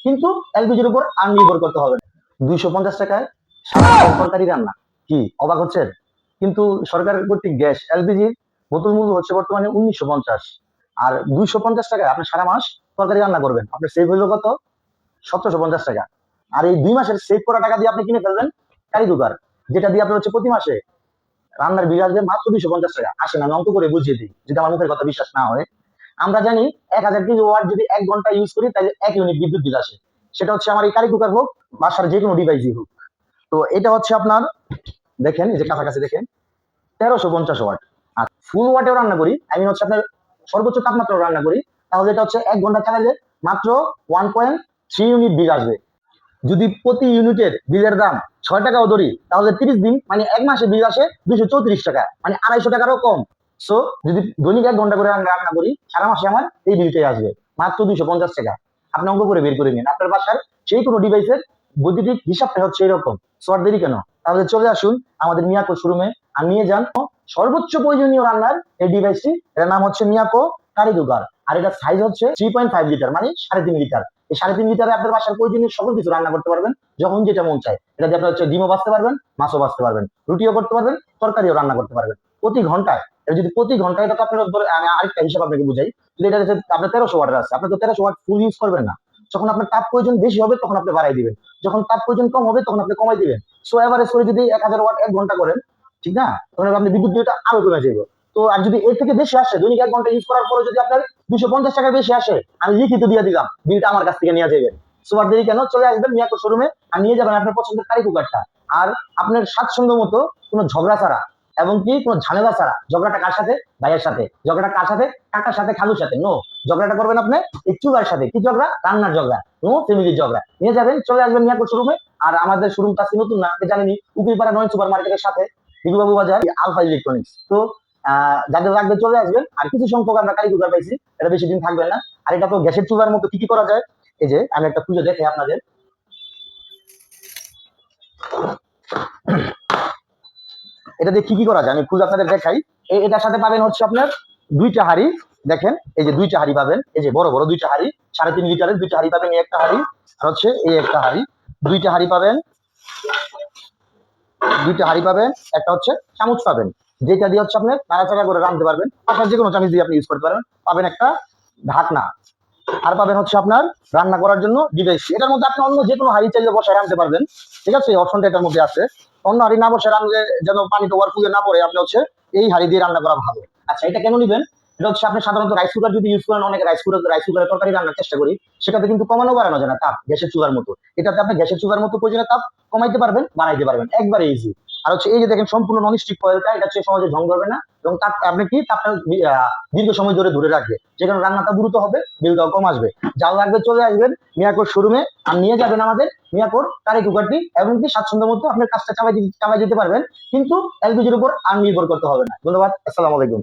কিন্তু এলপিজির উপর আর নির্ভর করতে হবে না। 250 টাকায় সারা তরকারি রান্না, কি অবাক হচ্ছেন? কিন্তু সরকার কর্তৃক গ্যাস এলপিজির বোতল মূল্য হচ্ছে বর্তমানে 1950, আর 250 টাকায় আপনি সারা মাস তরকারি রান্না করবেন, আপনার সেভ হইলো কত? 1750 টাকা। আর এই 2 মাসের সেভ করা টাকা দিয়ে আপনি কিনে ফেলবেন কারি কুকার, যেটা দিয়ে আপনার হচ্ছে প্রতি মাসে রান্নার বিল আসবে মাত্র 250 টাকা। আসেন আমি অঙ্ক করে বুঝিয়ে দিই, যদি আমার মুখের কথা বিশ্বাস না হয়। আমরা জানি 1000 কিলোওয়াট যদি 1 ঘন্টা ইউজ করি তাহলে 1 ইউনিট বিদ্যুৎ বিল আসে। সেটা হচ্ছে আমার এই কারি কুকার হোক, বাসার যে কোনো ডিভাইসই হোক। তো এটা হচ্ছে আপনার, দেখেন এই যে কাছাকাছি দেখেন, 1350 ওয়াট। আর ফুল ওয়াটেও রান্না করি, আমি হচ্ছে আপনার সর্বোচ্চ তাপমাত্রাও রান্না করি, তাহলে এটা হচ্ছে 1 ঘন্টা চালালে মাত্র 1.3 ইউনিট বিল আসবে। যদি প্রতি ইউনিটের বিলের দাম 6 টাকাও ধরি, তাহলে 30 দিন মানে 1 মাসে বিল আসে 234 টাকা, মানে 250 টাকারও কম। সো যদি দৈনিক 1 ঘন্টা করে আমরা রান্না করি, সারা মাসে আমার এই বিলটাই আসবে মাত্র 250 টাকা। আপনি অঙ্ক করে বের করে নিন আপনার বাসার সেই কোনো ডিভাইসের বৈদ্যুতিক হিসাবটা হচ্ছে এরকম। সো আর দেরি কেন, তাহলে চলে আসুন আমাদের মিয়াকো শোরুমে আর নিয়ে যান সর্বোচ্চ প্রয়োজনীয় রান্নার এই ডিভাইসটি। এটার নাম হচ্ছে মিয়াকো কারি কুকার, আর এটা সাইজ হচ্ছে 3.5 লিটার, মানে 3.5 লিটার। এই 3.5 লিটারে আপনার বাসার প্রয়োজনীয় সকল কিছু রান্না করতে পারবেন যখন যেটা মন চায়। এটা দিয়ে আপনার হচ্ছে ডিমও বাঁচতে পারবেন, মাছও বাঁচতে পারবেন, রুটিও করতে পারবেন, তরকারিও রান্না করতে পারবেন প্রতি ঘন্টায়। এটা যদি প্রতি ঘন্টায়, এটা তো আপনার আমি আরেকটা হিসাব আপনাকে বুঝাই, যদি এটা আপনার 1300 ওয়াটের আছে, আপনি তো 1300 ওয়াট ফুল ইউজ করবেন না। যখন আপনার তাপ প্রয়োজন বেশি হবে তখন আপনি বাড়াই দিবেন, যখন তাপ প্রয়োজন কম হবে তখন আপনি কমাই দিবেন। সো এভারেজ করে যদি 1000 ওয়াট 1 ঘন্টা করেন, ঠিক না, তখন আপনি বিদ্যুৎ বিলটা আরো কমে যাবে। তো আর যদি এর থেকে বেশি আসে, দৈনিক 1 ঘন্টা ইউজ করার পরে যদি আপনার 250 টাকা বেশি আসে, আমি লিখিত দিয়ে দিলাম, বিলটা আমার কাছ থেকে নিয়ে যাবেন। সুপার দেরি কেন, চলে আসবেন মিয়াকো শোরুমে আর নিয়ে যাবেন আপনার পছন্দের কারি কুকারটা। আর আপনার স্বাচ্ছন্দ্য মতো কোনো ঝগড়া ছাড়া এবং কি কোনো ঝামেলা ছাড়া, ঝগড়াটা কার সাথে? ভাইয়ের সাথে। ঝগড়াটা কার সাথে? কাকার সাথে, খালুর সাথে? নো, ঝগড়াটা করবেন আপনি এই চুলার সাথে। কি ঝগড়া? রান্নার ঝগড়া, নো ফ্যামিলির ঝগড়া। নিয়ে যাবেন, চলে আসবেন মিয়াকো শোরুমে। আর আমাদের শোরুমটা নতুন না, আপনি জানেনই, উকিলপাড়া 9 সুপার মার্কেটের সাথে, দিগুবাবু বাজার, আলফা ইলেকট্রনিক্স। তো যাদের লাগবে চলে আসবেন। আর কিছু সংখ্যক আমরা কারি কুকার পাইছি, এটা বেশি দিন থাকবে না। আর এটা তো গ্যাসের চুলার মতো, কি কি করা যায়, এই যে আমি একটা খুঁজে দেখে আপনাদের, এটা দিয়ে কি কি করা যায় আমি খুঁজে আপনাদের দেখাই। এটার সাথে পাবেন হচ্ছে আপনার 2টা হাঁড়ি। দেখেন এই যে 2টা হাঁড়ি পাবেন, এই যে বড় বড় 2টা হাঁড়ি, 3.5 লিটারের 2টা হাঁড়ি পাবেন। এই একটা হাঁড়ি আর হচ্ছে এই একটা হাঁড়ি, 2টা হাঁড়ি পাবেন। 2টা হাঁড়ি পাবেন, একটা হচ্ছে চামচ পাবেন, যেটা দিয়ে হচ্ছে আপনি নাড়াচাড়া করে রাঁধতে পারবেন, আপনার যে কোনো চামচ দিয়ে আপনি ইউজ করতে পারবেন। পাবেন একটা ঢাকনা, আর পাবেন হচ্ছে আপনার রান্না করার জন্য ডিভাইস। এটার মধ্যে আপনি অন্য যে কোনো হাঁড়ি চাইলে বসায় রাঁধতে পারবেন, ঠিক আছে, অপশনটা এটার মধ্যে আছে। অন্য হাঁড়ি না বসে রান্নলে যেন পানিতে ওয়ার ফুলে না পড়ে, আপনি হচ্ছে এই হাঁড়ি দিয়ে রান্না করা ভালো। আচ্ছা, এটা কেন নিবেন? এটা হচ্ছে আপনি সাধারণত রাইস কুকার যদি ইউজ করেন, অনেকে রাইস কুকারে তরকারি রান্নার চেষ্টা করি, সেটাতে কিন্তু কমানো বাড়ানো যায় না তাপ, গ্যাসের চুলার মতো। এটাতে আপনি গ্যাসের চুলার মতো প্রয়োজনীয় তাপ কমাইতে পারবেন, বাড়াইতে পারবেন, একবারে ইজি। আর হচ্ছে এই যে দেখেন সম্পূর্ণ নন স্টিক ফয়েলটা, এটা হচ্ছে সহজে ঝং ধরবে না, এবং তাপ আপনি কি তাপটা দীর্ঘ সময় ধরে ধরে রাখবে, যেখানে রান্নাটা দ্রুত হবে, বিলটাও কম আসবে। যা লাগবে চলে আসবেন মিয়াকোর শোরুমে আর নিয়ে যাবেন আমাদের মিয়াকোর কারি কুকারটি, এবং কি স্বাচ্ছন্দ্য মতো আপনার কাজটা চালাই দিতে পারবেন, কিন্তু এলপিজির উপর আর নির্ভর করতে হবে না। ধন্যবাদ, আসসালামু আলাইকুম।